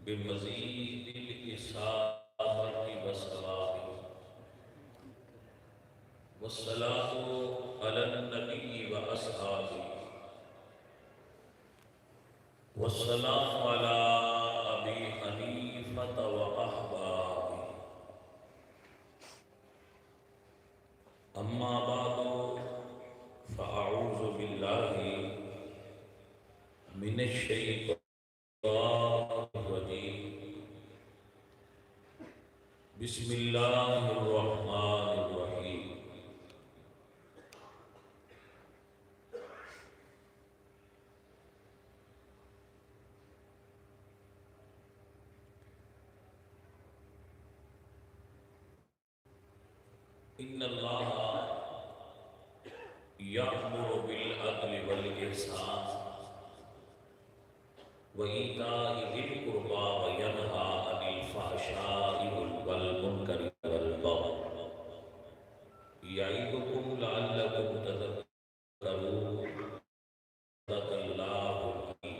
بمزيد الإسابة والصلاة والصلاة على النبي وأصحابه والسلام على أبي حنيفة وأحبابه أما بعد فأعوذ بالله من الشيطان الرجيم بسم الله الرحمن الرحيم إن الله يأمر بالعدل والإحسان وإيتاء ذي القربى وينهى عن الفحشاء والمنكر والبغي يعظكم لعلكم تذكرون صدق الله العظيم.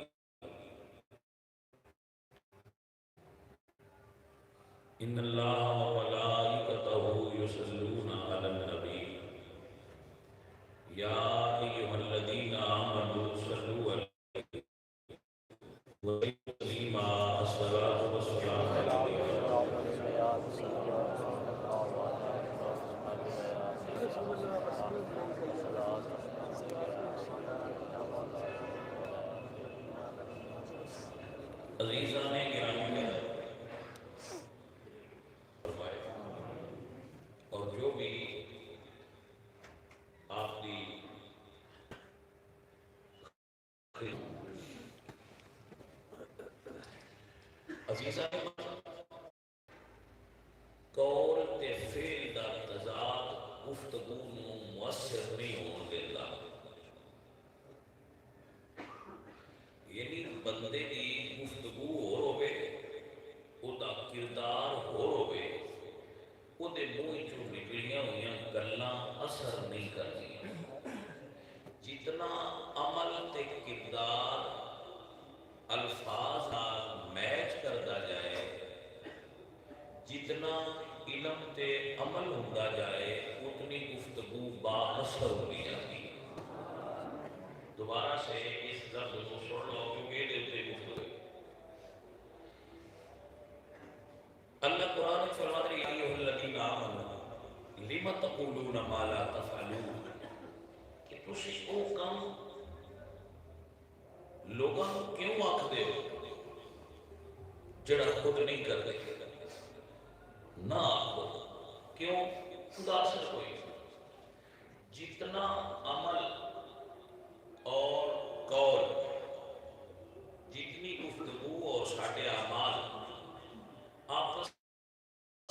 إن الله وملائكته يصلون على النبي يا أيها الذين آمنوا صلوا عليه وسلموا الصلاة والسلام عليه. عزیزان گرامی فرمائے اور جو بھی آپ کی عزیزان قول تے فعل دا تضاد گفتگو نو مؤثر نہیں ہون دیتا، یعنی بندے دی گفتگو ہور ہوئے او دا کردار ہور ہوئے او دے منہ چوں نکلیاں ہوئیاں گلاں اثر نہیں کرتی. جتنا عمل تے کردار الفاظ نال میچ کردا جائے، جتنا علم تے عمل ہوندا جائے اتنی گفتگو با اثر ہوتی جاتی. دوبارہ سے اس لفظ کو سن لو کیونکہ یہ دیتے گفتگو اللہ قرآن میں فرماتا ہے یا ایھا الذین آمنوا لم تقولون ما لا تفعلون کہ تسی او کام لوگاں کو کیوں آکھدے ہو جڑا خود نہیں کرتے؟ نہ آکھو. کیوں؟ خدا سے کوئی جتنا عمل اور قول، جتنی گفتگو اور ساٹھے اعمال آپس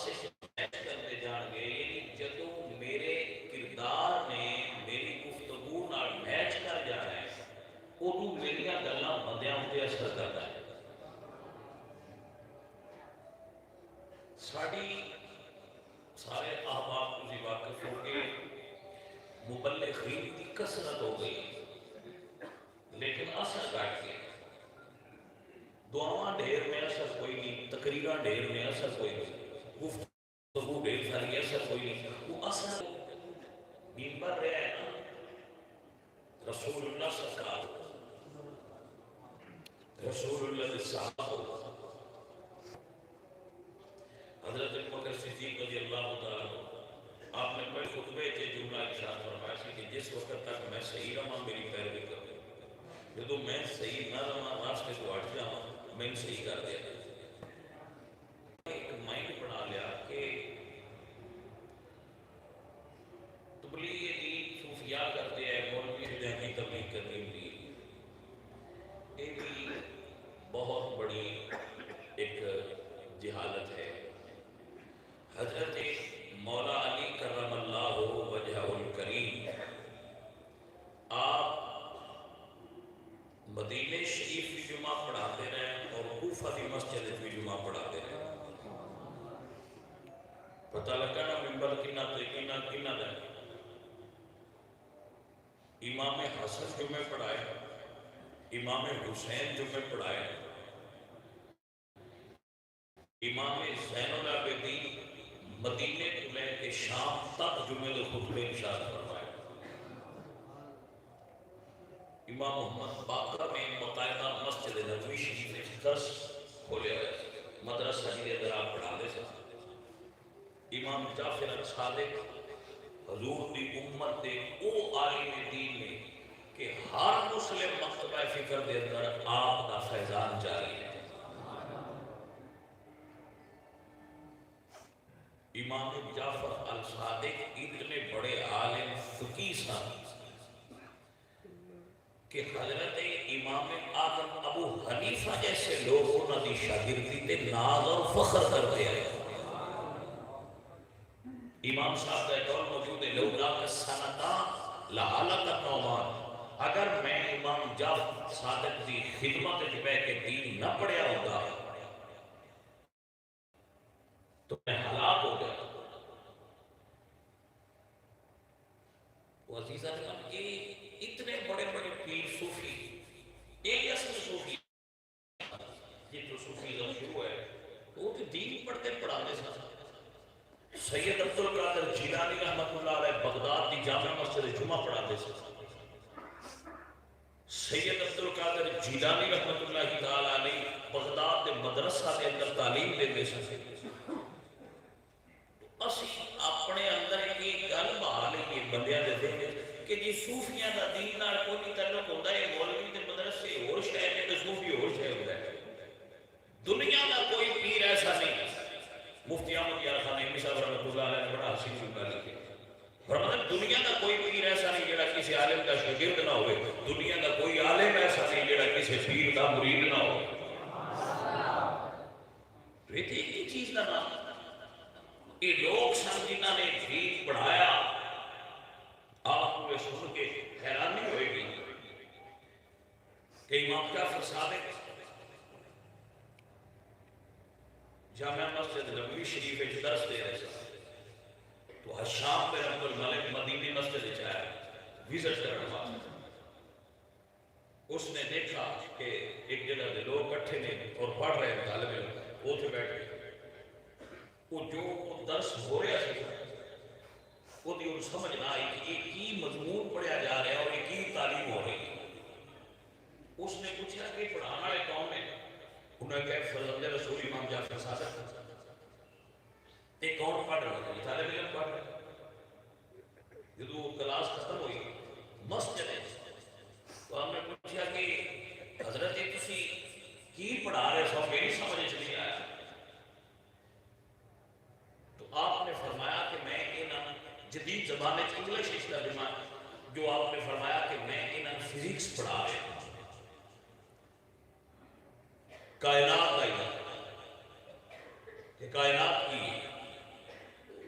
سے میچ کرتے جان گے، یعنی جدوں میرے کردار نے میری گفتگو نال میچ کر جانا ہے ادوں میریاں گلاں بندیاں تے اثر کرتا ہے. ساری سارے احباب تسی واقف ہو کے مبلغین کی کثرت ہو گئی لیکن اثر گھٹ گیا. دعاواں ڈھیر میں اثر کوئی نہیں، تقریراں ڈھیر میں اثر کوئی نہیں، گفتگو ڈھیر ساری اثر کوئی نہیں. وہ اثر ممبر رہا ہے نا رسول اللہ سرکار، رسول اللہ کے صحابہ حضرت ابوبکر صدیق رضی اللہ تعالیٰ عنہ، آپ نے پہلے خطبے کے جملہ ارشاد فرمایا سی کہ جس وقت تک میں صحیح رہا میری پیروی کرو، جدوں میں صحیح نہ رہا راستے کو ہٹ جاواں میں صحیح کر دیا. ایک مائنڈ بنا لیا کہ تبلیغ دین صوفیاء کرتے ہیں، مولوی کی تبلیغ کرنی ہوتی ہے. یہ بھی بہت بڑی ایک جہالت ہے. حضرت مولا علی کرم اللہ وجہ الکریم آپ مدینہ شریف بھی جمعہ پڑھاتے رہے اور کوفہ کی مسجد بھی جمعہ پڑھاتے رہے. پتہ لگا نا ممبر کنا تے کنا کنا دا. امام حسن جمعے پڑھائے، امام حسین جمعے پڑھائے، امام زین العابدین مدینے کو لے کے شام تک جمعے کے خطبے ارشاد فرمائے. امام محمد باقر میں باقاعدہ مسجد نبوی شریف میں درس کھولے ہوئے مدرسہ جی اندر آپ پڑھا دے سکتے. امام جعفر صادق حضور دی امت دے او عالم دین نے کہ ہر مسلم مکتبہ فکر دے اندر آپ کا فیضان جاری ہے. امام جعفر الصادق اتنے بڑے عالم فقیہ صاحب کہ حضرت امام اعظم ابو حنیفہ جیسے لوگ انہوں نے شاگردی تے ناز اور فخر کرتے ہیں. امام صاحب کا قول موجود ہے لولا کسنتان لعلک النعمان. اگر میں امام جعفر صادق دی خدمت وچ بیٹھ کے دین نہ پڑھیا ہوتا تو میں ہلاک ہو گیا. وہ عزیزہ جان یہ اتنے بڑے بڑے پیر صوفی ایک اصل صوفی یہ جو صوفیزم شروع ہے وہ تو دین پڑھتے پڑھانے ساتھ. سید عبد القادر جیلانی رحمۃ اللہ علیہ بغداد کی جامع مسجد جمعہ پڑھاتے ساتھ. سید عبد القادر جیلانی رحمۃ اللہ تعالی علیہ بغداد کے مدرسہ کے اندر تعلیم دیتے ساتھ. اسی اپنے اندر ایک گل بہا لئیے بندیاں دے دیں کہ جی صوفیاں دا دین نال کوئی تعلق ہوتا ہے مولوی دے مدرسے اور شہر میں تے صوفی اور شہر ہوتا ہے. دنیا کا کوئی پیر ایسا نہیں. مفتی احمد یار خان احمدی صاحب رحمۃ اللہ علیہ نے بڑا حسین جملہ لکھے فرمایا دنیا کا کوئی پیر ایسا نہیں جڑا کسی عالم کا شاگرد نہ ہوئے. دنیا کا کوئی عالم ایسا نہیں جڑا کسی پیر کا مرید نہ ہو. تو یہ ایک چیز کا نام یہ لوگ سن جنہوں نے دین پڑھایا آپ کو سن کے حیرانی ہوئے گی کہ امام جعفر صادق جامع مسجد نبوی شریف میں درس دے رہے تھے تو حشام بن عبد الملک مدینی مسجد آیا وزٹ کرنے واسطے. اس نے دیکھا کہ ایک جگہ دے لوگ اکٹھے نے اور پڑھ رہے ہیں طالب علم وہ تھے بیٹھ گئے. وہ جو درس ہو رہا ہے وہ دی ان سمجھ نہ آئی کہ یہ کی مضمون پڑھیا جا رہا ہے اور یہ کی تعلیم ہو رہی ہے. اس نے پوچھا کہ پڑھانا والے کون ہے. انہوں نے کہا فرزند رسول امام جعفر صادق. یہ کون پڑھ رہا ہے؟ طالب علم پڑھ رہا ہے. جب وہ کلاس ختم ہوئی مسجد ہے تو ہم نے پوچھا کہ حضرت تسی کی پڑھا رہے سو میری سمجھ نہیں آیا. آپ نے فرمایا کہ میں انہاں جدید زبان انگلش اس ترجمہ جو آپ نے فرمایا کہ میں انہاں فزکس پڑھا رہا ہوں کائنات کا علم کہ کائنات کی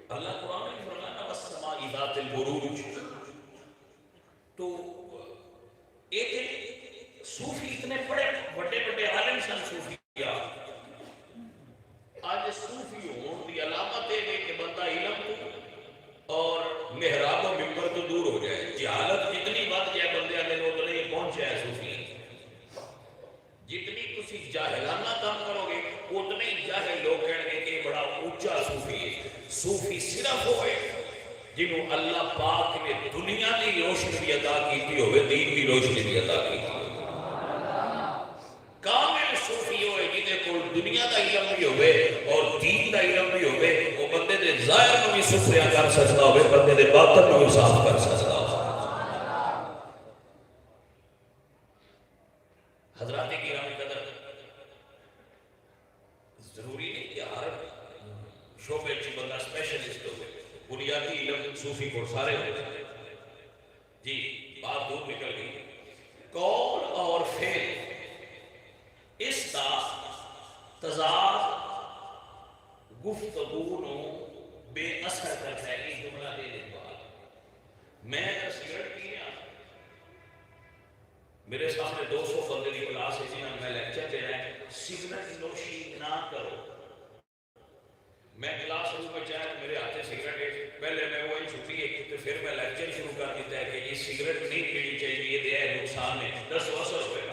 اللہ قرآن نے فرمایا والسماء ذات البروج. تو ایک صوفی اتنے بڑے بڑے عالم سن صوفیہ آج صوفی ہون دی علامت ہے کہ بندہ علم اور محراب و ممبر تو دور ہو جائے. جہالت جتنی بات جائے بندے آنے لوگ نے یہ پہنچ جائے صوفی. جتنی کسی جاہلانہ کام کرو گے اتنے ہی جاہل لوگ کہنے گے کہ بڑا اونچا صوفی ہے. صوفی صرف ہوئے جنہوں اللہ پاک نے دنیا کی روشنی بھی عطا کی ہوئے دین کی روشنی بھی عطا کی. کامل صوفی ہوئے جنہیں کو دنیا کا علم بھی ہوئے اور دین کا علم بھی ہوئے وہ بندے دے ظاہر میں بھی سفریاں کر سکتا ہوئے بندے دے باطن میں بھی صاف کر سکتا ہو. حضرات کرام قدر ضروری نہیں کہ ہر شعبے کی بندہ اسپیشلسٹ ہوئے. بنیادی علم صوفی کو سارے ہوئے. جی بات دور نکل گئی. قول اور فعل اس کا تضاد گفتگو نو بے اثر کرتا ہے. ایک جملہ دے دے بعد میں سگریٹ پی رہا میرے سامنے 200 بندے کی کلاس ہے جنہوں میں لیکچر دے رہا ہے سگریٹ نوشی نہ کرو. میں کلاس روم میں جائے میرے ہاتھ سگریٹ ہے پہلے میں وہی چھٹی ہے تو پھر میں لیکچر شروع کر دیتا ہے کہ یہ سگریٹ نہیں پینی چاہیے یہ دیا ہے نقصان ہے 10 اثر ہوئے گا.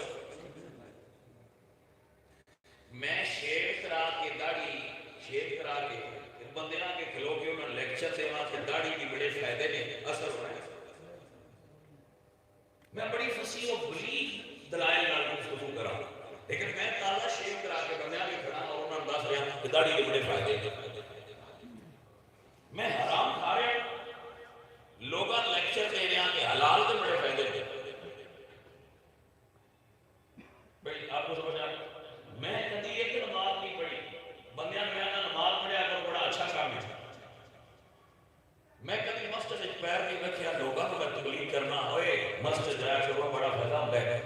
میں شیخ کرا کے داڑھی شیو کرا کے بندے آ کے کھلو کے انہوں نے لیکچر دے وہاں سے داڑھی کی بڑے فائدے نے اثر ہو رہا ہے. میں بڑی فصیح و بلیغ دلائل نال گفتگو کرا لیکن میں تازہ شیو کرا کے بندے آ کے کھڑا اور انہوں نے دس رہا کہ داڑھی کے بڑے فائدے نے. میں حرام کھا رہا ہوں لوگاں لیکچر دے رہے ہیں کہ حلال کے بڑے فائدے نے. بھائی آپ کو سمجھ آ رہا میں کبھی ایک نماز نہیں پڑھی بندیاں میں نماز پڑھیا کرو بڑا اچھا کام ہے. میں کبھی مسجد وچ پیر نہیں رکھیا لوگاں کو میں تبلیغ کرنا ہوئے مسجد جایا کرو بڑا فائدہ ہوتا ہے.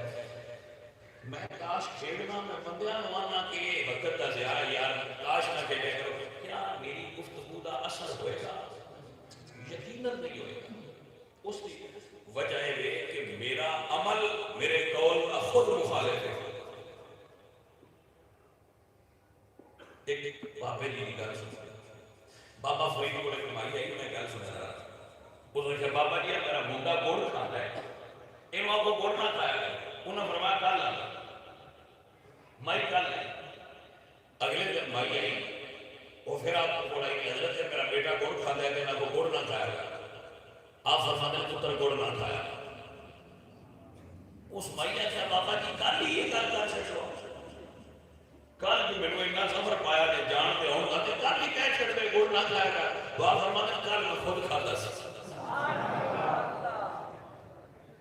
میں کاش کھیڑنا میں بندیاں نوانا کہ وقت کا ضیاء یار کاش نہ کھیڑے کرو کیا میری گفتگو کا اثر ہوئے گا؟ یقیناً نہیں ہوئے گا. اس کی وجہ یہ کہ میرا عمل میرے قول کا خود مخالف ہے. ایک بابے جی کی گل سن بابا فرید کو کمائی آئی میں گل سنا رہا اس نے کہا بابا جی میرا منڈا گڑ کھاتا ہے انہوں آپ کو گڑ نہ کھایا ہے. انہوں نے فرمایا کل آ مائی کل ہے. اگلے دن مائی آئی وہ پھر آپ کو بولائی کہ حضرت میرا بیٹا گڑ کھاتا ہے کہ میں کو گڑ نہ کھایا گا. آپ فرماتے ہیں پتر گڑ نہ کھایا. اس مائی نے کہا بابا جی کل ہی یہ کل کر چھوڑو کل بھی میں اتنا سفر پایا نے جان کے ہوں گا کہ کل ہی کہہ چھڑ دے گڑ نہ کھائے گا. دعا فرماتے ہیں کل میں خود کھاتا سی.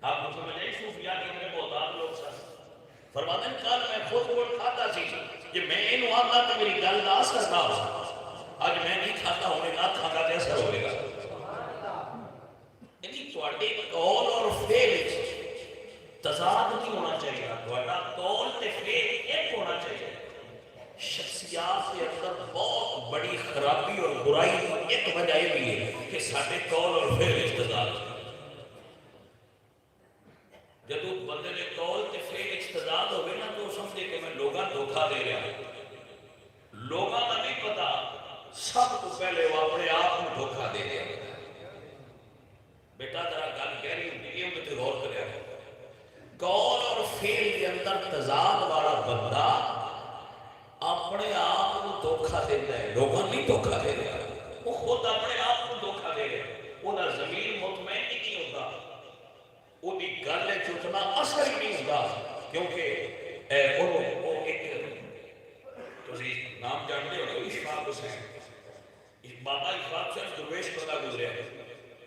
آپ کو سمجھ آئی صوفیاء کے اندر بہت لوگ سن فرماتے ہیں کل میں خود گڑ کھاتا سی کہ میں انہوں آتا تو میری گل نہ اثر نہ ہو. آج میں نہیں کھاتا ہونے نہ کھاتا تو اثر ہوئے گا. یعنی تواڈے قول اور فعل تضاد نہیں ہونا چاہیے. تواڈا قول تے فعل ایک ہونا چاہیے. شخصیات کے اندر بہت بڑی خرابی اور برائی کی ایک وجہ یہ بھی ہے کہ سارے قول اور فعل اقتضاد. جب بندے نے قول تے فعل اقتضاد ہوئے نا تو سمجھے کہ میں لوگاں دھوکا دے رہا ہوں. لوگاں کا نہیں پتا سب تو پہلے وہ اپنے آپ کو دھوکا دے رہا ہے. بیٹا ذرا گل کہہ رہی ہوں یہ میں تو غور کریا قول اور فعل کے اندر تضاد والا بندہ اپنے آپ کو دھوکا دیتا ہے. لوگوں نہیں دھوکا دے رہا وہ خود اپنے آپ کو دھوکا دے رہا ہے. وہ ضمیر مطمئن ہی نہیں ہوتا. وہ گل چوٹنا اثر ہی نہیں ہوتا کیونکہ وہ ایک نام جانتے ہو اشفاق حسین بابا اشفاق حسین درویش پتا گزرے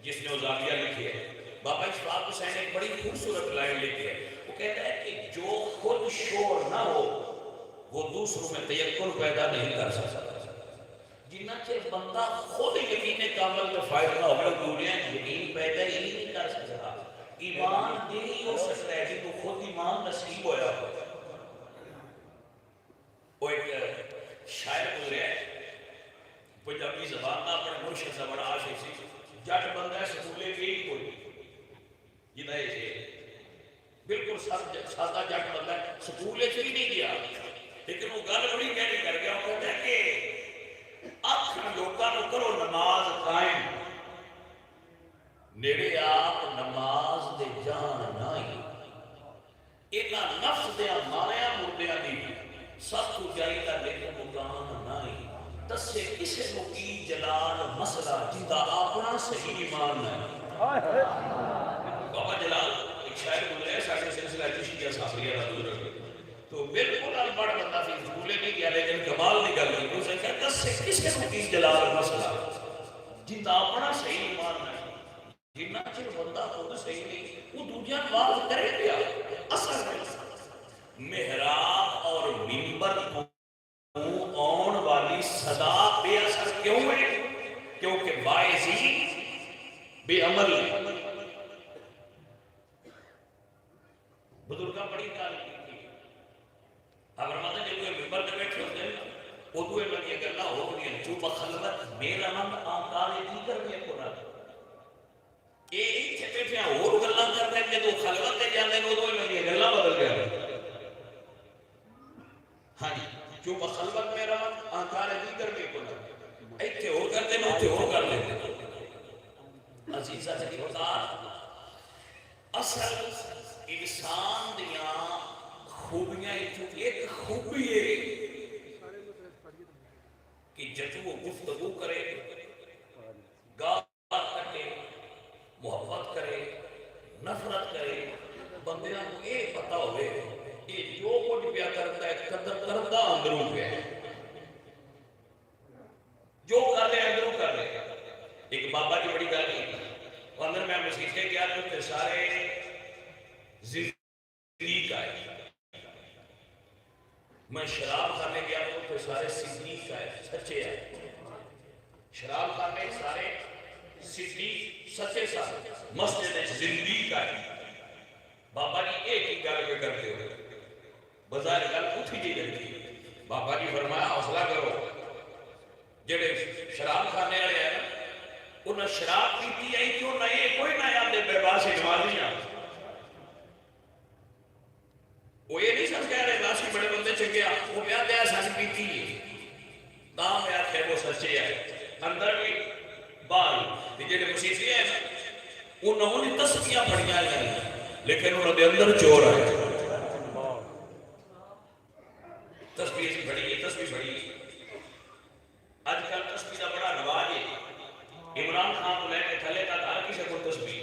جس نے زاویہ لکھی ہے. بابا اشفاق حسین ایک بڑی خوبصورت لائن لکھی ہے. وہ کہتا ہے کہ جو خود شور نہ ہو وہ دوسروں میں تیقن پیدا نہیں کر سکتا. جنہ چر بندہ خود یقین کامل کا فائدہ ہوگا دنیا یقین پیدا ہی نہیں کر سکتا. ایمان دلی ہو سکتا ہے کہ تو خود ایمان نصیب ہویا ہو. وہ ایک شاعر گزرے ہے پنجابی زبان کا اپنے مرشد سے بڑا عاشق سی. جٹ بندہ ہے سکولے بھی ہی کوئی جنہیں یہ بالکل سادہ جٹ بندہ ہے سکولے سے بھی نہیں گیا لیکن وہ گل بڑی گہری کر گیا. وہ کہتا ہے کہ آخر لوگاں نو کرو نماز قائم نیڑے آپ نماز دے جان نائی اینا نفس دیا ماریا مردیا دی سب کو جائی دا لیکن مکان نائی تسے کسے کو کی جلال مسئلہ جیدہ اپنا صحیح ایمان ہے. بابا جلال ایک شاعر گزرے ساڑھے سلسلہ چشتیہ صافریہ کا گزر تو بالکل البڑ بندہ پھر بھولے نہیں گیا لیکن کمال نہیں کر گئی. اسے کہتا تسے کسے کو کی جلال مسئلہ جیدہ اپنا صحیح ایمان ہے. جنہ چر بندہ خود صحیح نہیں وہ دوجہ نواز کرے گیا اثر نہیں. محراب اور منبر کو آن والی صدا بے اثر کیوں ہے؟ کیونکہ باعثی بے عمل. بزرگاں بڑی تعلیم کی اگر مانا جب وہ منبر پہ بیٹھے ہوتے ہیں وہ دوئے لگے کہ اللہ ہو گئی جو بخلوت میرا نام آنکار دیگر میں کو نہ ایک چھتے پہ اور گلہ کرتے ہیں کہ تو خلوت دے جاندے ہیں وہ دوئے لگے گلہ بدل گیا. ہاں جی جو بخلوت میرا نام آنکار دیگر میں کو نہ ایک تھے اور کرتے ہیں اتھے اور کر لیتے ہیں. عزیزہ سے بتا اصل انسان دیاں خوبیاں ایک خوبی ہے کہ جدو وہ گفتگو کرے، گال کٹے، محبت کرے، نفرت کرے، بندیاں کو یہ پتا ہوئے کہ جو کچھ پیا کرتا ہے قدر کرتا اندروں پہ ہے، جو کر لے اندروں کر لے۔ ایک بابا کی بڑی گل کی، اندر میں مسیحے کیا تو سارے زندگی آئے، میں شراب کھانے گیا تو سارے صدیق آئے، سچے آئے، شراب کھانے سارے صدیق سچے سارے، مسجد زندگی آئے۔ بابا جی ایک ہی گل پہ کرتے ہوئے بظاہر گل اٹھی جی لگتی، بابا جی فرمایا حوصلہ کرو، جڑے شراب کھانے والے ہیں انہیں شراب پیتی آئی کیوں نہ یہ کوئی نہ یاد بے باسی نمازیاں، وہ یہ نہیں سمجھ کہہ رہے باسی بڑے بندے چکیا، وہ بیان دیا ساس پیتی ہے تاہم یاد ہے وہ سچے ہے اندر بھی باہر جڑے مسیحی ہیں انہوں نے تسبیحاں پڑھیاں ہیں لیکن انہوں نے اندر چور آئے، تسبیح بڑی ہے، تسبیح بڑی ہے۔ آج کل تسبیح کا بڑا رواج ہے، عمران خان کو لے کے تھلے کا ہر کسی کو تسبیح،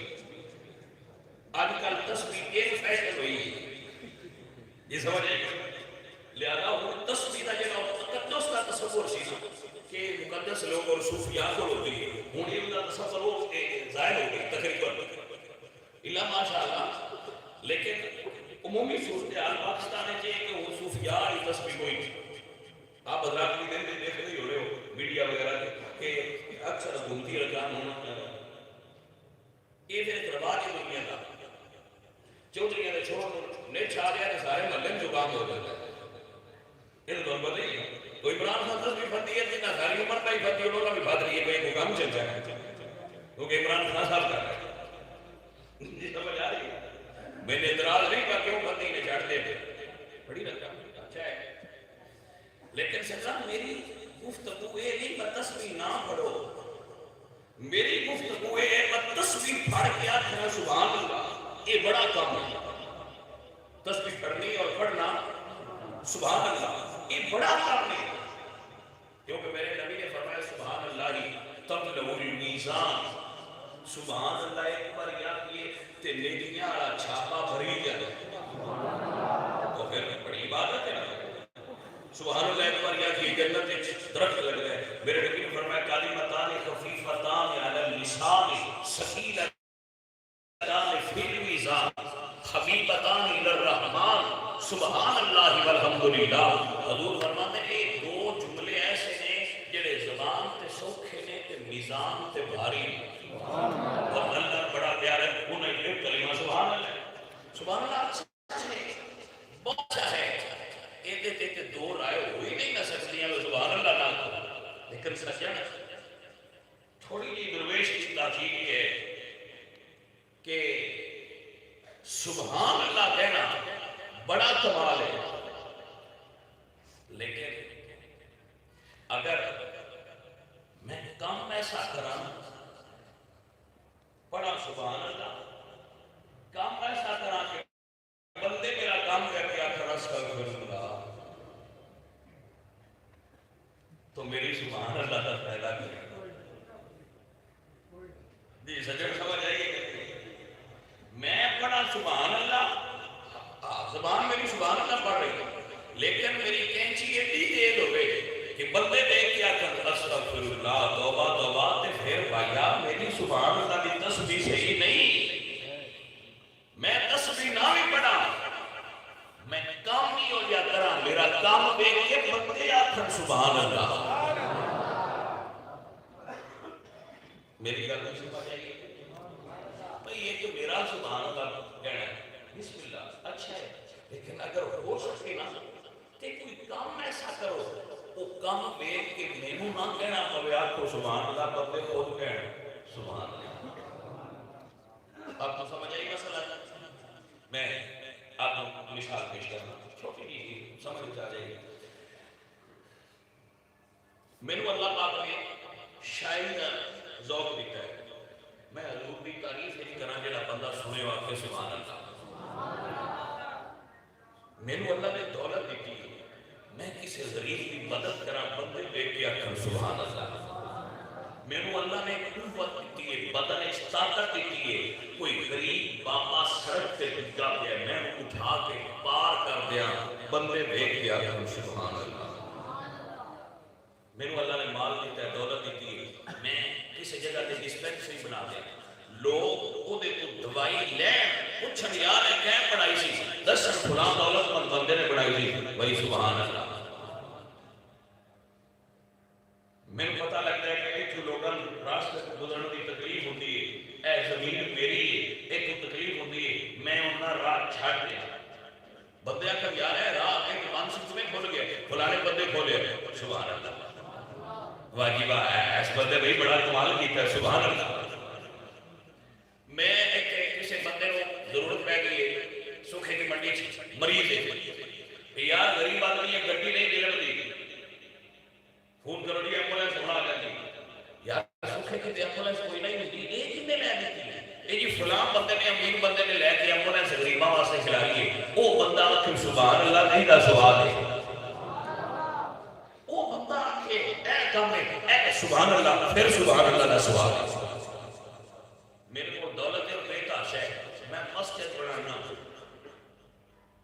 آج کل تسبیح ایک فیشن ہوئی ہے، یہ سمجھ آئے لہذا وہ تسبیح کا جگہ مقدس کا تصور سی کہ مقدس لوگ اور صوفیاء کو ہوتی ہے، ہوں یہ کا تصور وہ ظاہر ہو گئی تقریباً اللہ ماشاءاللہ، لیکن عمومی صورتحال پاکستان ہے کہ وہ صوفیاء کی تسبیح کوئی نہیں۔ آپ حضرات بھی دن دیکھ رہے ہو رہے ہو میڈیا وغیرہ کہ اکثر گھومتی رکھان ہونا یہ پھر ایک رواج ہے دنیا کا، چودھریاں نے چھوڑ نہیں چھا دیا کہ سارے محلے میں زکام ہو جاتا ہے، یہ تو بتا ہی کوئی عمران خان تسبیح پڑھتی ہے جتنا ساری عمر کا ہی پڑھتی ہے، انہوں نے بھی پڑھ رہی ہے کوئی حکام چل جائے کیونکہ عمران خان صاحب کر رہے ہیں، جی سمجھ آ رہی ہے؟ میں نے اعتراض نہیں کہا کیوں پڑھتی نے چھاٹ دے بڑی رکھا اچھا ہے، لیکن سرکار میری گفتگو یہ نہیں میں تسبیح نہ پڑھو، میری گفتگو ہے میں تسبیح پڑھ کے آخر سبحان اللہ، یہ بڑا کام ہے، تسبیح پڑھنی اور پڑھنا سبحان اللہ یہ بڑا کام ہے، کیونکہ میرے نبی نے فرمایا سبحان اللہ ہی تملأ المیزان، سبحان اللہ ایک بار یاد کیے تے نیکیاں والا چھاپا بھری جائے، تو پھر بڑی عبادت ہے نا، سبحان اللہ ایک بار یاد کیے جنت ایک درخت لگ گئے، میرے نبی نے فرمایا کلمتان خفیفتان علی اللسان ثقیلتان فی المیزان حبیبتان الی الرحمن سبحان اللہ والحمدللہ۔ حضور فرماتے ہیں یہ دو جملے ایسے ہیں جڑے زبان تے سوکھے نے تے میزان تے بھاری نے، اور اللہ بڑا پیارا ہے انہیں ایک کلمہ سبحان اللہ، سبحان اللہ سچ ہے بہت اچھا ہے، یہ دو رائے ہوئی نہیں نہ سکتی ہیں سبحان اللہ نہ کرو، لیکن سچ ہے تھوڑی جی درویش کی تاکید ہے کہ سبحان اللہ کہنا بڑا کمال ہے، لیکن اگر میں کام ایسا کرا بڑا سبحان اللہ، کام ایسا کرا کہ بندے میرا کام کر کے آخر استغفر اللہ، تو میری سبحان اللہ کا فائدہ کرے جی سجن سمجھ آئیے، میں پڑھا سبحان اللہ، زبان میری سبحان اللہ پڑھ رہی ہے لیکن میری کینچی ایڈی تیز ہو گئی کہ بندے دیکھ کے آخر استغفر اللہ توبہ توبہ، تے پھر بھائیا میری سبحان اللہ کی تسبیح صحیح نہیں، میں تسبیح نہ بھی پڑھا میں کام نہیں ہو جا کرا، میرا کام دیکھ کے بندے آخر سبحان اللہ، میری گل نہیں سمجھ آئی بھئی یہ جو میرا سبحان اللہ کہنا ہے بسم اللہ اچھا ہے، لیکن اگر ہو سکے نا کہ کوئی کام ایسا کرو وہ کام دیکھ کے مینوں نہ کہنا پوے آپ کو سبحان اللہ، بندے خود کہنا سبحان اللہ۔ آپ کو سمجھ آئی مسئلہ؟ میں آپ کو مثال پیش کرنا چھوٹی جی سمجھ آ جائے گی، مینوں اللہ پاک نے شاعری کا ذوق دیتا ہے، میں حضور کی تعریف نہیں کرنا جڑا بندہ سنے واقع سبحان اللہ، مینوں اللہ نے دولت دیتی ہے میں کسی غریب کی مدد کرا بندے دیکھ کے آخر سبحان اللہ. میرے اللہ نے قوت دیتی ہے، بدن طاقت دیتی ہے. کوئی غریب بابا سڑک پہ گزرا گیا، میں اٹھا کے پار کر دیا، بندے دیکھ گیا. سبحان اللہ. میرے اللہ نے مال دیتا ہے، دولت دیتی ہے. میں کسی جگہ تے ڈسپینسری بنا دیا، لوگ وہ دوائی لے پوچھن یار ہے کیا پڑھائی سی، دسن فلاں دولت مند بندے نے بڑھائی سی. بھائی سبحان اللہ. میں پتہ لگتا ہے کہ ایک لوگوں راستے کو گزرنے کی تکلیف ہوتی ہے، اے زمین میری ہے، ایک تکلیف ہوتی ہے، میں انہاں راہ چھاڑ دیا. بندے آکر یار ہے راہ ایک مانسی تمہیں کھول گیا، فلانے بندے کھولے. سبحان اللہ. واجبہ ہے اس بندے بھئی بڑا کمال کیتا ہے. سبحان اللہ. میں ایک کسی بندے کو ضرورت پہ گئی سوکھے کی منڈی مریض ہے، یار غریب آدمی ہے، گڈی نہیں دے رہی، فون کرو جی ایمبولینس ہونا آ جاتی. یار سوکھے کی ایمبولینس کوئی نہیں ہوتی، یہ کتنے لے دیتی ہے؟ یہ جی فلاں بندے نے امیر بندے نے لے کے ایمبولینس غریباں واسطے چلا رہی ہے. وہ بندہ آخر سبحان اللہ نہیں دا سوال ہے. وہ بندہ آخر اے کام ہے اے سبحان اللہ، پھر سبحان اللہ دا سوال ہے. میرے کو دولت اور بیٹا ہے، میں مسجد بنانا.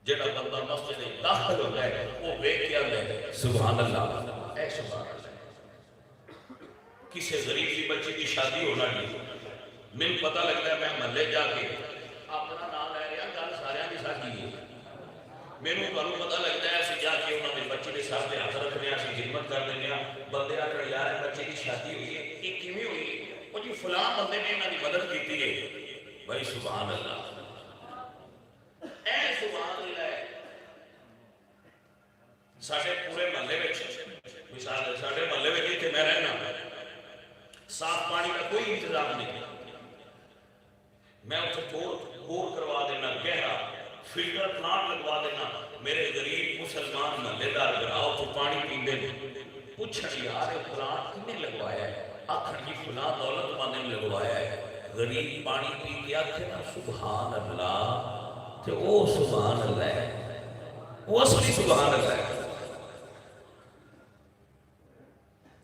جڑا بندہ مسجد میں داخل ہوتا ہے وہ بے کیا ہے سبحان اللہ. اے سبحان اللہ. کسی غریب کی بچی کی شادی ہونا نہیں، من پتہ لگتا ہے میں محلے جا کے اپنا نام لے رہا گل سارے کی شادی ہے. میرے کو پتہ لگتا ہے اسی جا کے انہوں نے بچے کے ساتھ ہاتھ رکھنے اسی خدمت کر دینے. بندے آ کر یار بچے کی شادی ہوئی ہے، یہ کیویں ہوئی ہے؟ وہ جی فلاں بندے نے انہوں کی مدد کی ہے. بھائی سبحان اللہ. اے سبحان اللہ. ساڈے پورے محلے میں مثال ساڈے محلے میں جتنے میں رہنا صاف پانی کا کوئی انتظام نہیں. میں اتنے بور کروا دینا، گہرا فلٹر پلانٹ لگوا دینا. میرے غریب مسلمان محلے دار گراؤ تو پانی پیندے پوچھن یار پلانٹ کنے لگوایا ہے؟ آخر جی فلاں دولت مند نے لگوایا ہے. غریب پانی پی کے آخر نا سبحان اللہ. تو وہ سبحان اللہ ہے، وہ اصلی سبحان اللہ ہے.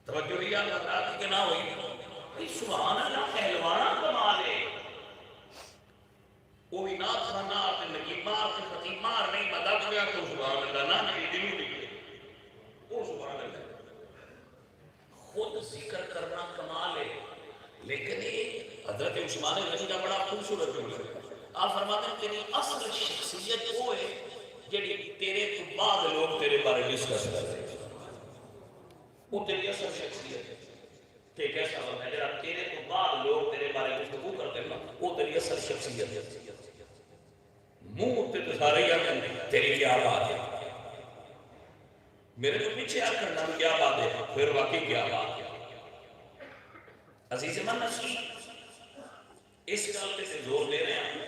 توجہ نہیں اللہ کہ نہ ہوئی. سبحان اللہ پہلوانا کمال ہے. وہ بھی نہ کھانا نگیمار خطیمار نہیں مدد کیا تو سبحان اللہ نہ نہیں دلوں نہیں. وہ سبحان اللہ. خود ذکر کرنا کمال ہے، لیکن یہ حضرت عثمان غنی کا بڑا خوبصورت ہے. آپ فرماتے ہیں تیری اصل شخصیت وہ ہے جڑی تیرے تو بعد لوگ تیرے بارے ڈسکس کرتے ہیں. وہ تیری اصل شخصیت ہے کہ کیسا بندہ ہے جڑا تیرے تو بعد لوگ تیرے بارے گفتگو کرتے ہیں، وہ تیری اصل شخصیت ہے. منہ تے سارے ہی آتے ہیں تیری کیا بات ہے، میرے تو پیچھے آ کرنا کیا بات ہے، پھر واقعی کیا بات ہے. عزیز من نسی اس گل پہ زور دے رہے ہیں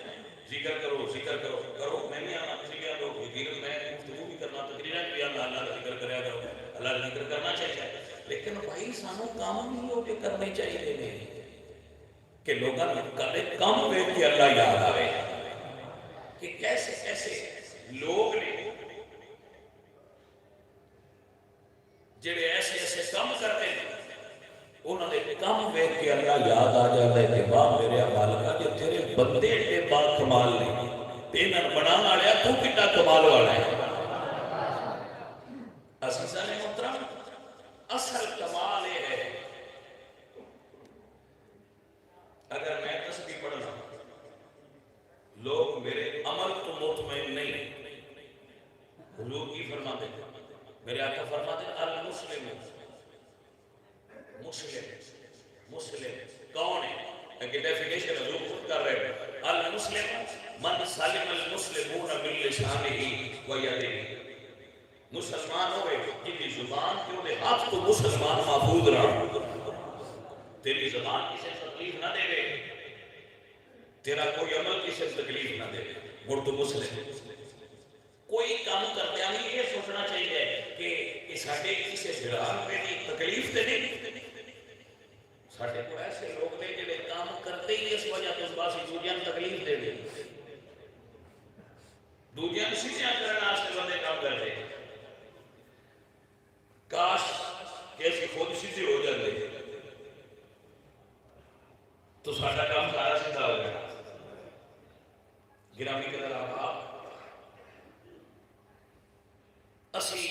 ذکر کرو ذکر کرو کرو. میں نہیں آنا کسی بھی لوگ یقین میں گفتگو بھی کرنا تقریرا بھی اللہ کا ذکر کریا کرو، اللہ کا ذکر کرنا چاہیے. لیکن بھائی سانو کام بھی ہو کے کرنے چاہیے کہ لوگوں نے کم دیکھ کے اللہ یاد آئے کہ کیسے کیسے لوگ نے جڑے ایسے ایسے کام کرتے ہیں انہوں نے کام دیکھ کے اللہ یاد آ جاتا ہے کہ واہ میرے مالکا جو تیرے بندے تے با کمال نے تینن بنا والیا تو کتنا کمال والا ہے. عزیزاں نے محترم اصل کمال یہ ہے اگر میں تسبیح پڑھنا لوگ میرے عمل تو مطمئن نہیں. حضور کی فرماتے ہیں میرے آقا فرماتے ہیں المسلم مسلم مسلم کون ہے کہ ڈیفینیشن حضور خود کر رہے ہیں. المسلم من سلم المسلمون من لسانه و یده. مسلمان ہوئے جن کی زبان کے انہیں ہاتھ تو مسلمان محفوظ رہا. تیری زبان کسی تکلیف نہ دے گے، تیرا کوئی عمل کسی تکلیف نہ دے گے. مر تو مسلم کوئی کام کرتے ہیں یہ سوچنا چاہیے کہ ساڈے کسی جران پہ نہیں تکلیف تے نہیں. ساڈے کو ایسے لوگ نے جڑے کام کرتے ہی اس وجہ تو اس باسی دوجیاں تکلیف دے دے دوجیاں سیدھیاں کرنے واسطے بندے کام کرتے. کاش اسی خود سیدھے ہو جاتے تو سارا کام سارا سیدھا ہو جائے. گرامی قدر آپ اسی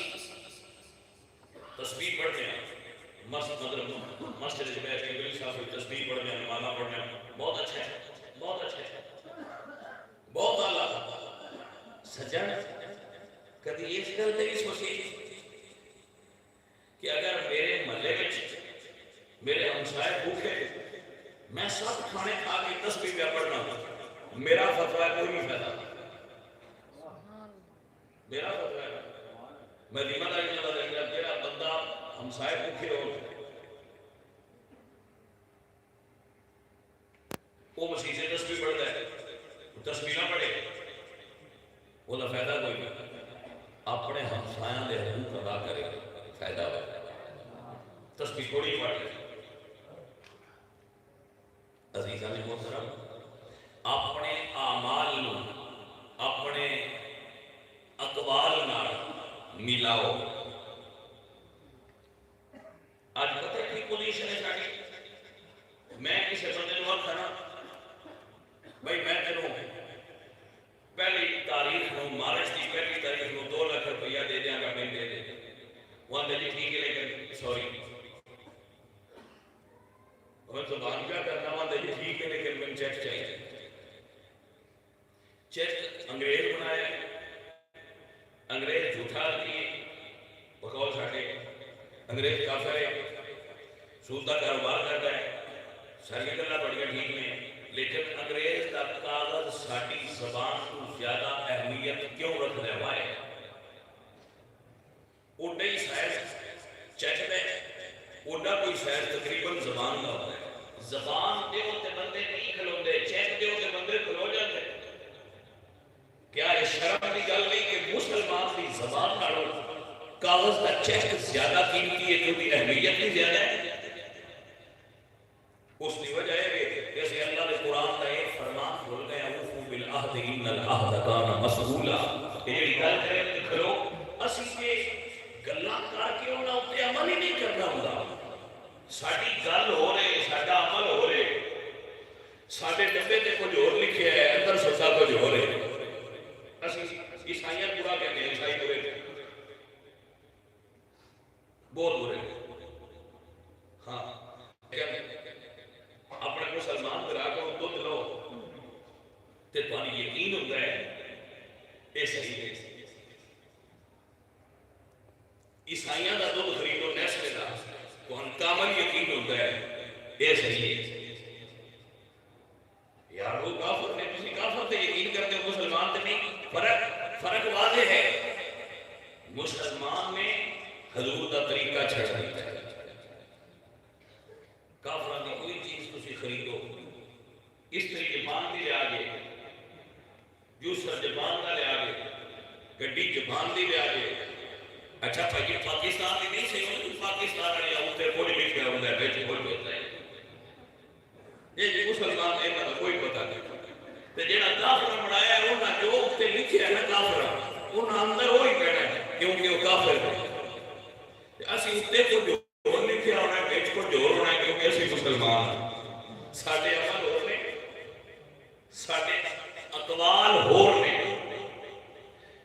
تسبیح پڑھتے ہیں مسجد میں بیٹھ کے ولی صاحب کی تسبیح پڑھتے ہیں, نمازاں پڑھتے ہیں, بہت اچھا ہے, بہت اچھا ہے, بہت اعلیٰ. سجن کبھی اس گل تے نہیں سوچی کہ اگر میرے محلے میں میرے ہمسائے بھوکے, میں سب کھانے کھا کے تسبیح پہ پڑھنا, میرا فتویٰ کوئی نہیں فائدہ, میرا فتویٰ ہے میں ذمہ داری نہ میرا بندہ ہمسائے بھوکے ہو وہ مسیح سے تسبیح پڑھتا ہے, تسبیح نہ پڑھے وہ فائدہ کوئی نہیں. اپنے ہمسایاں دے حقوق ادا کرے فائدہ ہو. تسبیح تھوڑی پڑھ لے. عزیزان محترم, اپنے اعمال نو اپنے اقوال نال ملاؤ. اج پتہ ہے کی پوزیشن ہے ساڈی. میں کسی بندے نو آکھاں نا بھائی میں تینوں پہلی تاریخ نو مارچ کی پہلی تاریخ نو 2 لاکھ روپیہ دے دیاں گا, میں دے دے وہ آندے جی ٹھیک ہے لیکن سوری میں زبان کیا کرنا ہوں, آندے جی ٹھیک ہے لیکن میں چیک چاہیے. چیک انگریز بنایا, انگریز جھوٹا دیے بقول ساڈے انگریز کافر ہے, سود کا کاروبار کرتا ہے, ساری گلاں بڑیاں ٹھیک نے, لیکن انگریز کا کاغذ ساری زبان کو زیادہ اہمیت کیوں رکھنے والے اوڈا ہی شاید چیک میں اوڈا کوئی شاید تقریباً زبان کا ہوتا ہے. زبان دے ہوتے بندے نہیں کھلوندے, چیک دے ہوتے بندے کھلو جاتے. کیا یہ شرم کی گل نہیں کہ مسلمان کی زبان نالوں کاغذ کا چیک زیادہ قیمتی ہے کیونکہ اہمیت بھی زیادہ ہے. اس کی وجہ ہے کہ اللہ نے قرآن کا ایک فرمان بول گئے اوفوا بالعہد ان العہد کان مسئولا. یہ گل کرے کھلو اسی کے گلاں کر کے انہاں تے عمل ہی نہیں کرنا ہوندا. ساڈی گل ہو رہے, ساڈا عمل ہو رہے, ساڈے ڈبے تے کچھ اور لکھیا ہے, اندر سچا کچھ ہو رہے. اسی عیسائیاں برا کہتے ہیں, عیسائی برے بہت برے. ہاں اپنے مسلمان کرا کے دودھ لو تے تھانوں یقین ہوتا ہے یہ صحیح ہے. عیسائیاں کا دودھ خریدو نیسلے کا, تھانوں کامل یقین ہوتا ہے یہ صحیح ہے. یار وہ کافر نے, تسی کافر تے یقین کرتے ہو, مسلمان تے نہیں. فرق واضح ہے. مسلمان نے حضور کا طریقہ چھڑ دیا ہے. کافران کی کوئی چیز تسی خریدو اس طریقے جبان دی لے آگے, جوسر جبان کا لے آگے, گڈی جبان دی لے آگے. اچھا بھائی پاکستان کی نہیں صحیح, پاکستان والے اوپر کوئی لکھا ہوتا ہے, بیچ کوئی ہوتا ہے. یہ مسلمان نے کا کوئی پتہ نہیں. تے جڑا کافر بنایا ہے انہاں جو اوپر لکھیا ہے نا کافر, انہاں اندر وہی کہنا ہے کیونکہ وہ کافر ہے. اسی اوپر کو جو لکھیا ہونا ہے بیچ کو جو ہونا ہے کیونکہ اسی مسلمان ہیں. ساڈے عمل ہو نے, ساڈے اقوال ہو نے.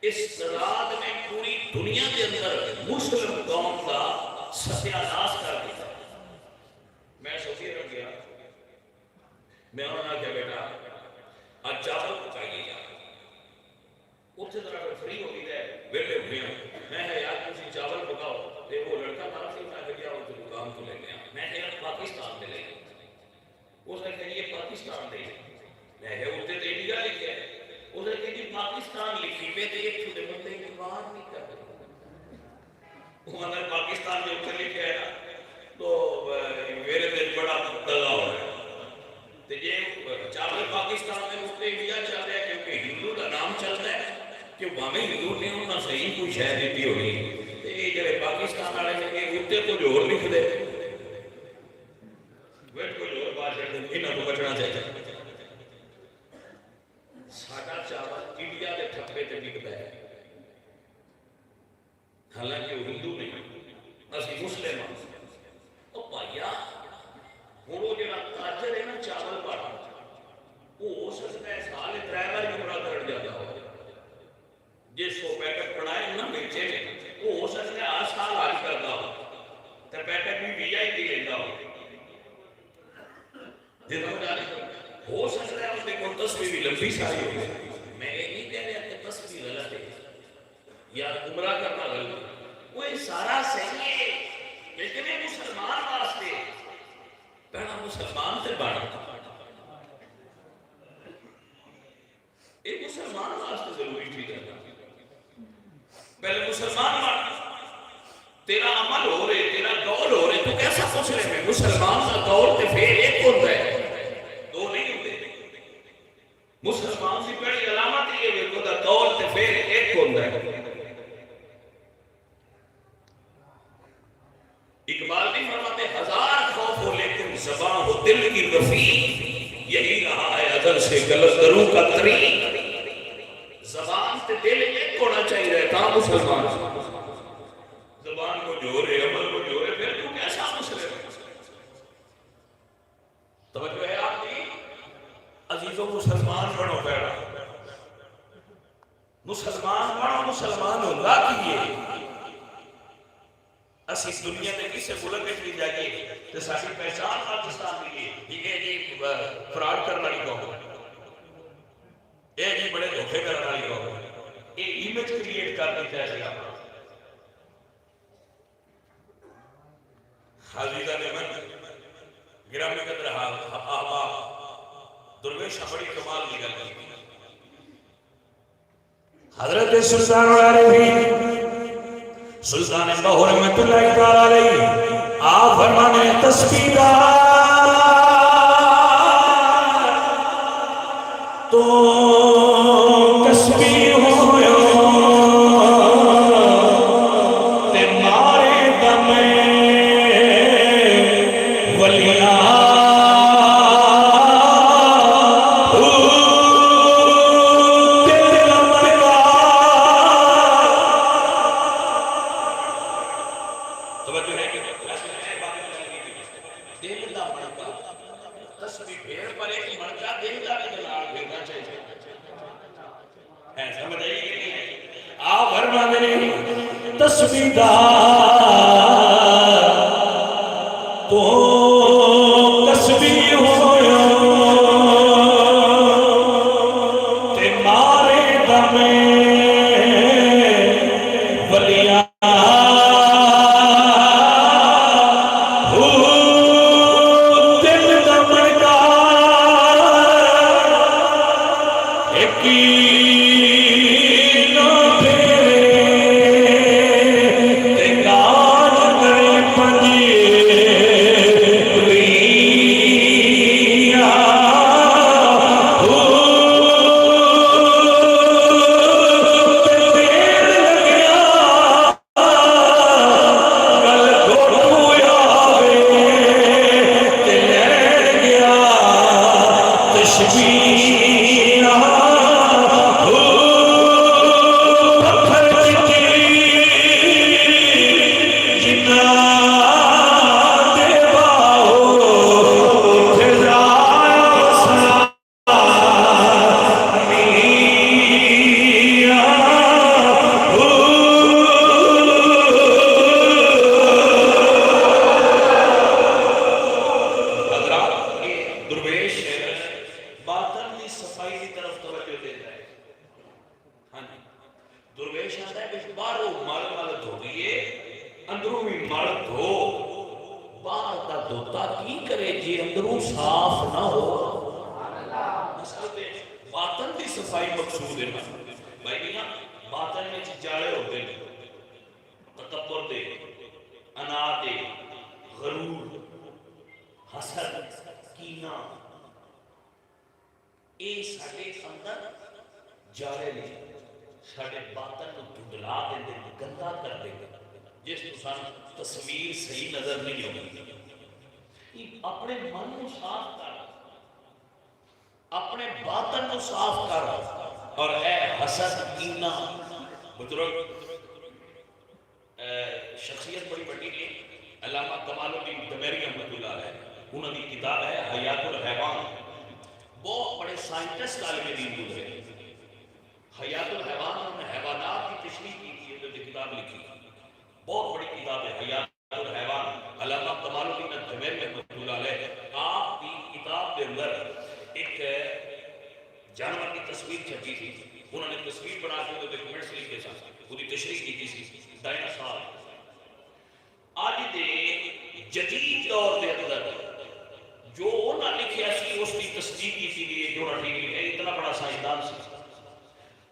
اس ذات نے پوری دنیا کے اندر مسلم قوم کا ستیہ ناش کر دیا. میں سعودی عرب گیا, میں انہوں نے کہا بیٹا آج چاول پکائیے گا, اتنے طرح پر فری ہو گئی ہے ویلے ہوئے ہیں. میں ہے یار کسی چاول پکاؤ, تے وہ لڑکا مارا سے اٹھا کے گیا اس دکان کو لے گیا. میں کہا پاکستان میں لے گیا. اس نے کہا یہ پاکستان دے. میں کہا اتنے تو انڈیا لکھا ہے. اس نے کہا جی پاکستان لکھی پہ تو ایک چھوٹے بندے کی بات نہیں کر رہے. وہ اگر پاکستان میں اتنے لکھا ہے نا تو میرے دل بڑا دگا ہو رہا ہے. تو یہ چاول پاکستان میں اتنے انڈیا چل رہا ہے کیونکہ ہندو کا نام چلتا ہے کہ وہاں ہندو نے انہوں صحیح کوئی شہر دیتی ہونی. تو یہ جڑے پاکستان والے نے کہ اتنے کچھ اور لکھ دے, ویٹ کچھ اور بات ہے, انہوں کو بچنا چاہیے. ساڈا چاول انڈیا کے ٹھپے تے بکتا ہے, حالانکہ وہ ہندو نہیں, اسی مسلم ہاں. ہو سکتا ہے اس نے کوئی تصویر بھی لمبی ساری ہو. میں یہ نہیں کہہ رہا کہ تصویر غلط ہے یا گمراہ کرنا غلط ہے، وہ سارا صحیح ہے، لیکن یہ مسلمان واسطے پہلا مسلمان سے بڑھ ایک مسلمان واسطے ضروری تھی کرنا. پہلے مسلمان بڑھ، تیرا عمل ہو رہے، تیرا قول ہو رہے، تو کیسا پوچھ رہے میں مسلمان کا قول تے پھر ایک ہوتا ہے، دو نہیں ہوتے. مسلمان کی بڑی علامت یہ ہے کہ قول تے پھر ایک ہوتا ہے. اقبال نہیں فرماتے ہزار خوف ہو لیکن زبان ہو دل کی رفیق، یہی رہا ہے ازل سے گلندروں کا طریق. زبان تے دل ایک ہونا چاہیے تھا مسلمان. زبان کو جوڑے، عمل کو جوڑے، پھر تو کیسا مسلم ہے؟ توجہ ہے آپ کی عزیزوں، مسلمان بنو پیڑا، مسلمان بنو. مسلمان ہوگا کہ یہ اسی دنیا میں کسی ملک میں بھی جائیے تو ساری پہچان پاکستان کی یہ جی فراڈ کرنا نہیں کہو، یہ جی بڑے دھوکے کرنا نہیں کہو، یہ امیج کریٹ کر دیتا ہے جگہ. حاضرہ نے من گرامی قدر احباب درویش بڑی کمال نکل گئی. حضرت سلطان العارفین سلطان بہو رحمت اللہ تعالی علیہ آپ فرمانے تسبیح تو کسبی ہویا تے مارے دمے ولیاں تشریح کی سی ڈائناسور اج دے جدید دور دے اندر جو انہاں لکھیا سی اس کی تصدیق کی گئی جو ٹھیک ہے اتنا بڑا سائنسدان سی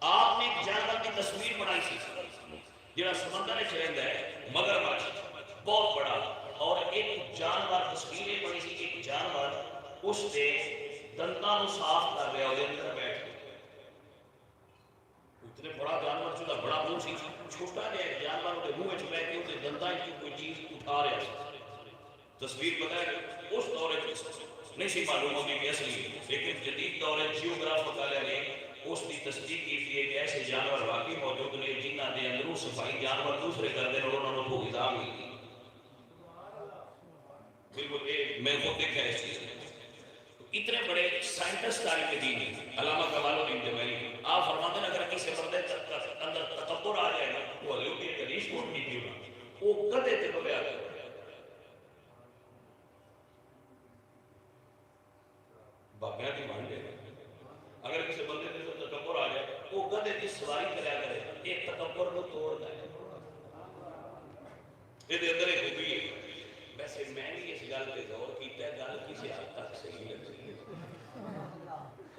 آپ نے ایک جانور کی تصویر بنائی سی جہاں سمندر میں رہتا ہے مگرمچھ بہت بڑا اور ایک جانور تصویر بنی سی ایک جانور اس کے دنداں نو صاف کر رہا وہ اندر بیٹھ کے اتنے بڑا جانور چلا بڑا منہ سی چھوٹا جہا جانور کے منہ چ بیٹھ کے اس دنداں کی کوئی چیز اٹھا رہا سی تصویر بتایا اس دور نہیں سی معلوم ہوگی کہ اصلی لیکن جدید دور جیوگراف مطالعہ نے اس کی تصدیق کی کہ ایسے جانور واقعی موجود نے جنہاں دے اندروں صفائی جانور دوسرے کرتے ہیں اور انہوں نے وہ کتاب ملتی بالکل میں خود دیکھا اس چیز اتنے بڑے سائنٹسٹ عالم دین علامہ کمال الدین جمیلی آپ فرماتے ہیں اگر کسی بندے اندر تکبر آ جائے نا وہ حضور کی حدیث کوٹ نہیں کی وہ کدے تے بغیر باقیہ کی مان لے اگر کسی بندے کے اندر تکبر آ جائے وہ گدے کی سواری کریا کرے ایک تکبر کو توڑتا ہے یہ اندر ایک خوبی ہے ویسے میں بھی اس گل پہ غور کیتا ہے گل کسی حد تک صحیح لگتی ہے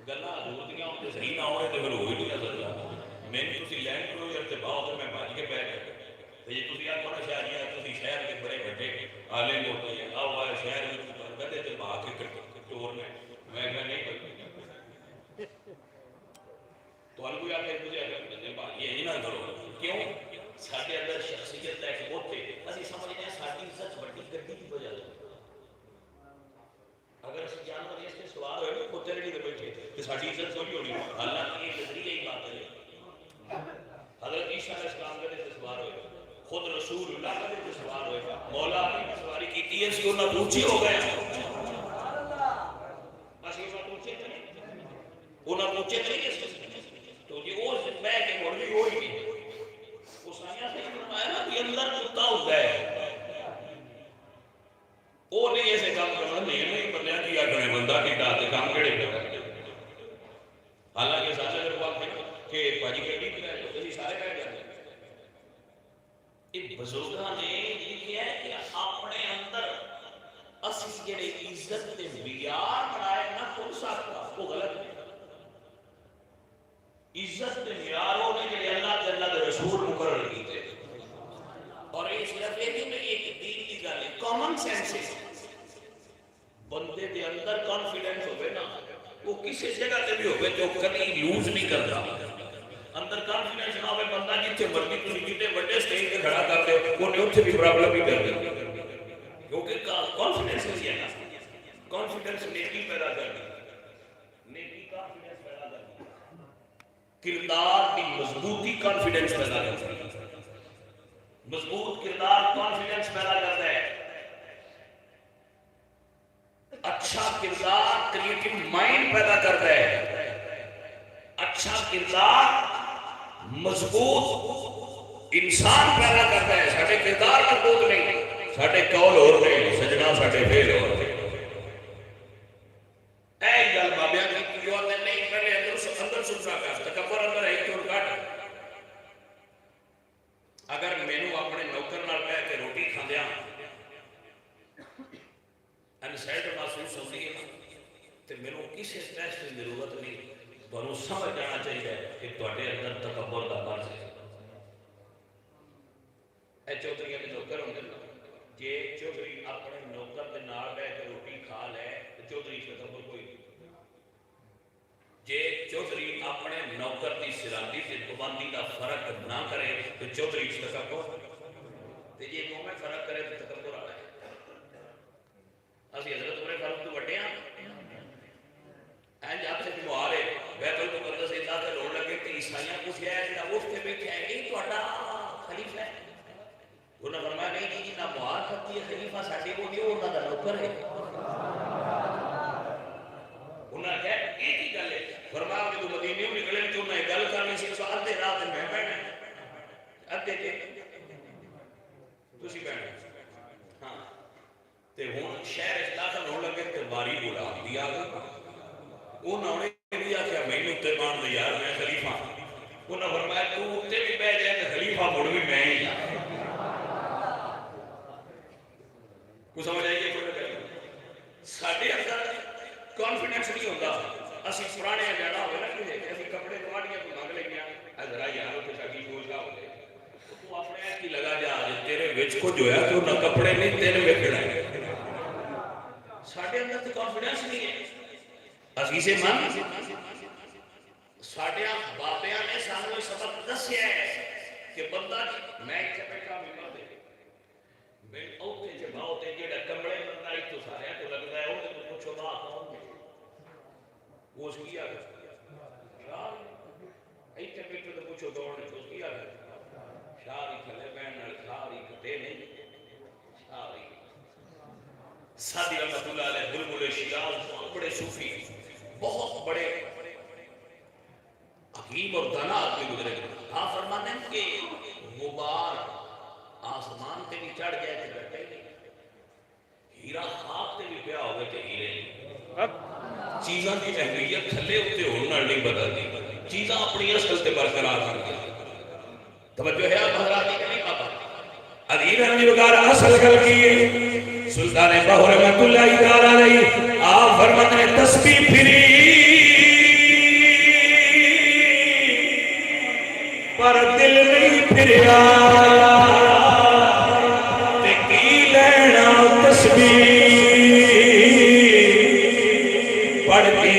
گلاں حضور دیاں ہوندے صحیح نہ ہوئے تو پھر ہو ہی نہیں سکتا میں تسی لینڈ کروزر تے باؤ تے میں بھج کے بیٹھ گیا تے جے تسی آکھو نا شہریاں تسی شہر کے بڑے بڑے عالم ہوتے ہیں آؤ آئے شہر وچ گدے تے بھا کے ٹورنے میں نہیں تو کوئی آ کے مجھے یہ نہ کرو کیوں سارے اندر شخصیت ہے کہ ہوتے اسی سمجھتے ہیں ساری عزت بڑی گڈی کی وجہ سے اگر اس جانور اس سے سوار ہوئے تو کتے نہیں بیٹھے کہ ساری عزت تھوڑی ہونی اللہ کی نظریہ ہی بات ہے حضرت عیسیٰ علیہ السلام کے سے سوار ہوئے خود رسول اللہ کے سے سوار ہوئے مولا کی سواری کی ہے سی انہاں پوچھی ہو گئے اسی انہاں پوچھے تھے انہاں پوچھے تھے تو یہ وہ میں کہ مڑ گئی ہوئی نہیں اس آیا سے فرمایا نا کہ اندر کتا ہوتا ہے وہ نہیں ایسے کام کرنا نہیں بندہ کیا کرے بندہ کی ڈاتے کام کڑے حالانکہ ساتھ اگر بات ہے کہ بھاجی کٹی بھی رہے تو سارے بیٹھ جاتے ایک بزرگاں نے یہ کیا ہے کہ اپنے اندر اسی جڑے عزت تے معیار بنائے نہ کون سکتا وہ غلط ہے عزت تے معیار وہ نے جڑے اللہ تے اللہ دے رسول مقرر کیتے اور یہ صرف یہ نہیں ایک دین کی گل ہے کامن سینس ہے بندے دے اندر کانفیڈنس ہوے نا وہ کسی جگہ تے بھی ہوے تو کبھی یوز نہیں کرتا اندر کانفیڈنس نہ ہوے بندہ جتھے مرضی تسی جتنے بڑے سٹیج تے کھڑا کر دے اونے اوتھے بھی پرابلم ہی کر دے کیونکہ کانفیڈنس ہے نا کانفیڈنس نیکی پیدا کرتی نیکی کانفیڈنس پیدا کرتی کردار کی مضبوطی کانفیڈنس پیدا کرتی ہے مضبوط کردار کانفیڈنس پیدا کرتا ہے اچھا کردار کریٹو مائنڈ پیدا کرتا ہے اچھا کردار مضبوط انسان پیدا کرتا ہے ساڈے کردار مضبوط نہیں ساڈے قول اور نہیں سجنا ساڈے فعل اور اے گل بابیاں کی جو نہیں پہلے اندر سننا کر تکبر اندر ہے کیوں کٹ اگر مینوں اپنے نوکر نال بیٹھ کے روٹی کھاندیاں انسائٹ محسوس ہوتی ہے تو میرے کسی اسٹریس کی ضرورت نہیں تمہیں سمجھ جانا چاہیے کہ تھوڑے اندر تکبر کا مرض ہے اے چودھری کے نوکر ہوندے جے چودھری اپنے نوکر کے نال بیٹھ کے روٹی کھا لے تو چودھری تکبر کوئی نہیں جے چودھری اپنے نوکر کی سرحدی سے پابندی کا فرق نہ کرے تو چودھری تکبر تے جے دونوں فرق کرے تو تکبر آ رہا ہے اسی حضرت عمر فاروق تو بڑے ہیں اینج آپ سے جو رہے بیت المقدس اللہ سے لوڑ لگے کہ عیسائیاں پوچھا ہے جڑا اٹھ کے بیٹھے ہیں یہ تہاڈا خلیفہ ہے انہوں نے فرمایا نہیں جی نہ معاذ کرتی ہے خلیفہ ساڈے کو نہیں انہاں دا نوکر ہے انہوں نے کہا ایک ہی گل ہے فرمایا کہ تو مدینے میں نکلے تو میں گل کرنی سی سوال دے رات میں بیٹھنا ادھے تے تسی بیٹھنا ہاں تے ہن شہر وچ داخل ہون لگے تے باری بلا دی آ گئی انہوں نے بھی آخیا مینوں تے مان دے یار میں خلیفہ انہوں نے فرمایا تو اتنے بھی بہ جائے تو خلیفہ مڑ بھی میں ہی کو سمجھ آئیے کوئی نہ ساڈے اندر کانفیڈنس نہیں ہوتا اسی پرانے جانا ہوئے نا کہ اسی کپڑے گواڑیاں کو مانگ لیں گے ذرا یار اتنے ساڈی سوچ کا ہوئے تو اپنے کی لگا جا تیرے وچ کو جو ہے تو نہ کپڑے نہیں تیرے ویکھنا ہے ساڈے اندر تو کانفیڈنس نہیں ہے اسی سے من ساڈے بابیاں نے سانوں سبق دسیا ہے کہ بندہ میں اتنے بیٹھا ممبر دے میں اوتے جگہ تے جڑا کمرے بندہ ایک تو سارے تو لگدا ہے او تے پوچھو نا کون وہ اس کی آگے شاہ ایتھے بیٹھے تو پوچھو کون ہے اس کی آگے شاہ ہی کھلے بہن نال شاہ ہی کھٹے نہیں شاہ ہی سادی رحمت اللہ علیہ بلبل شیراز بہت بڑے صوفی بہت بڑے حکیم اور دانا آدمی گزرے آپ فرماتے ہیں کہ غبار آسمان تے بھی چڑھ گئے تھے بیٹھے ہیرا خاک تے بھی پیا ہوئے تھے ہیرے چیزاں کی اہمیت تھلے ہوتے ہونا نہیں بدلتی چیزاں اپنی اصل تے برقرار کر کے توجہ ہے آپ حضرات کی نہیں پاتا عظیم رحمی وغیرہ اصل کر کی سلطان باہو رحمت اللہ تعالیٰ علیہ آپ فرماتے ہیں تسبیح پھری پر دل نہیں پھریا تے کی لینا تسبیح پڑھ کے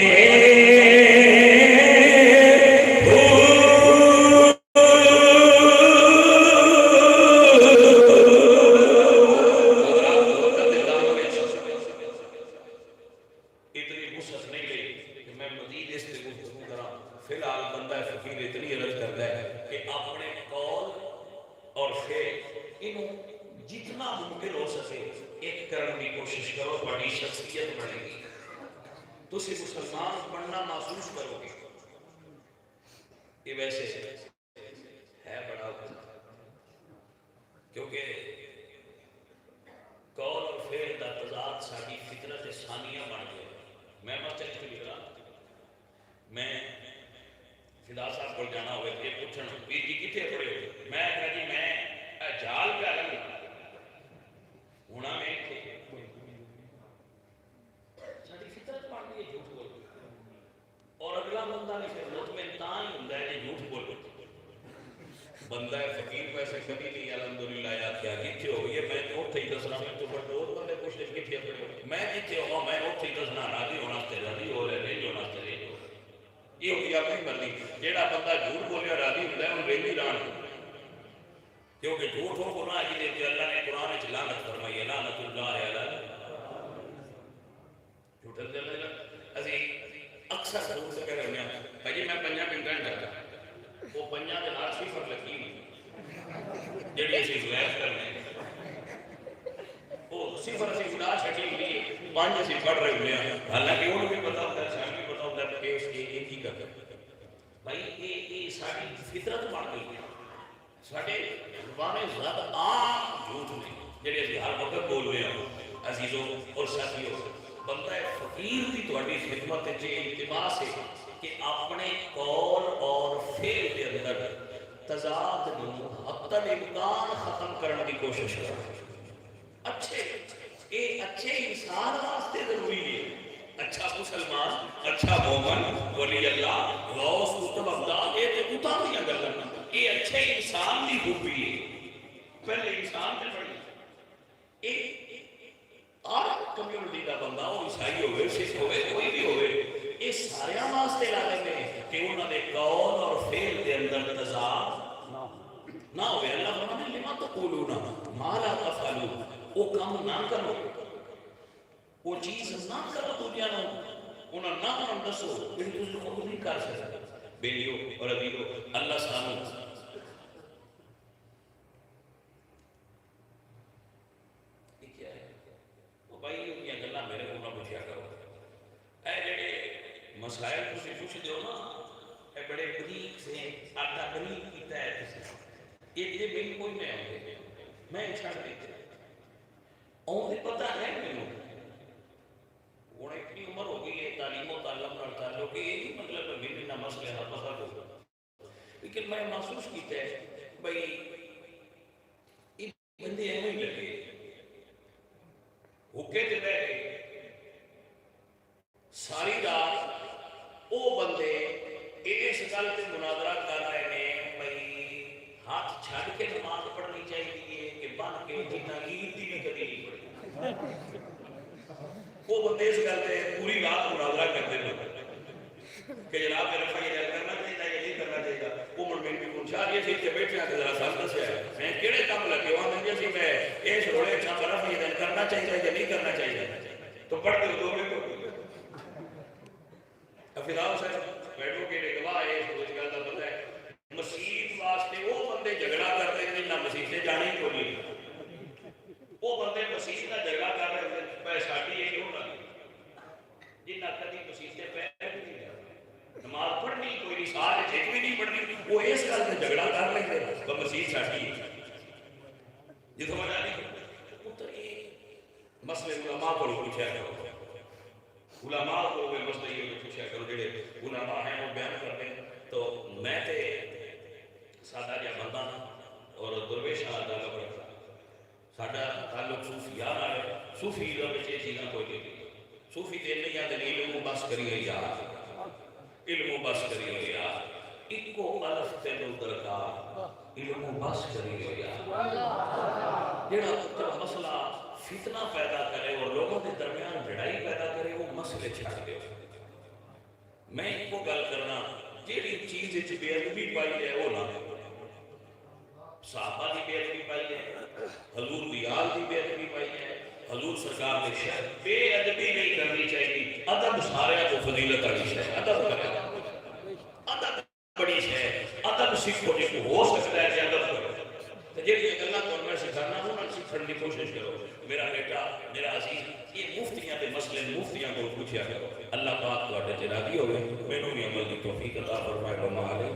لیکن میں محسوس کیتا ہے بھائی یہ بندے ایویں ہی لگے حکے تے بہ گئے ساری رات وہ بندے اس گل پہ مناظرہ کر رہے ہیں بھائی ہاتھ چھڑ کے نماز پڑھنی چاہیے کہ بن کے جتنا عید کی بھی کبھی نہیں پڑھی وہ بندے اس گل پہ پوری رات مناظرہ کرتے ہیں کہ جناب میرا فائدہ کرنا چاہیے یا نہیں کرنا چاہیے وہ منمین بھی پوچھا یہ سی کہ بیٹھے ہیں ذرا سال دس ہے میں کہڑے کام لگے ہوا میں جیسے میں اس روڑے اچھا میرا فائدہ کرنا چاہیے یا نہیں کرنا چاہیے تو پڑھتے ہو دو میں کو افیداؤ صاحب بیٹھو کے گواہ ہے اس گل کا پتہ ہے مسیح واسطے وہ بندے جھگڑا کرتے ہیں جنہیں مسیح سے جانے ہی کوئی وہ بندے مسیح کا جھگڑا کر رہے ہیں پہ ساڑھی یہ کیوں لگے جنہیں کبھی مسیح سے پیر بھی نہیں جاتا نماز پڑھنی کوئی نہیں سارے چیک بھی نہیں پڑھنی وہ اس گل سے جھگڑا کر رہے ہیں وہ مسیح ساڑھی یہ سمجھ آ رہی تو یہ مسئلے علماء کو پوچھا کرو علماء کو وہ مسئلے یہ پوچھا کرو جڑے علماء ہیں وہ بیان کرتے ہیں تو میں تے سادہ جا بندہ اور درویش آدھا لگا سادہ تعلق صوفیان آئے صوفی دا بچے چیزاں کوئی نہیں صوفی دے نہیں آدھے علم و بس کری ہوئی یار علم و بس کری ہوئی یار اکو الف تینو درکار علم و بس کری ہوئی یار جڑا مسئلہ فتنہ پیدا کرے اور لوگوں کے درمیان لڑائی پیدا کرے وہ مسئلے چھڑ دے میں ایک کو گل کرنا جیڑی چیز وچ بے ادبی پائی ہے وہ نہ صحابہ دی بے ادبی پائی ہے حضور دی آل دی بے ادبی پائی ہے حضور سرکار نے شہر بے ادبی نہیں کرنی چاہیے ادب سارے کو فضیلت والی ہے ادب کرے ادب بڑی ہے ادب سیکھو جس کو ہو سکتا ہے کہ ادب کرو جیڑی گلاں تو میں سکھانا ہوں نہ سیکھنے کی کوشش کرو میرا بیٹا میرا عزیز یہ مفتیاں تے مسئلے مفتیاں کو پوچھیا کرو اللہ پاک تواڈے تے راضی ہوے مینوں بھی عمل دی توفیق عطا فرمائے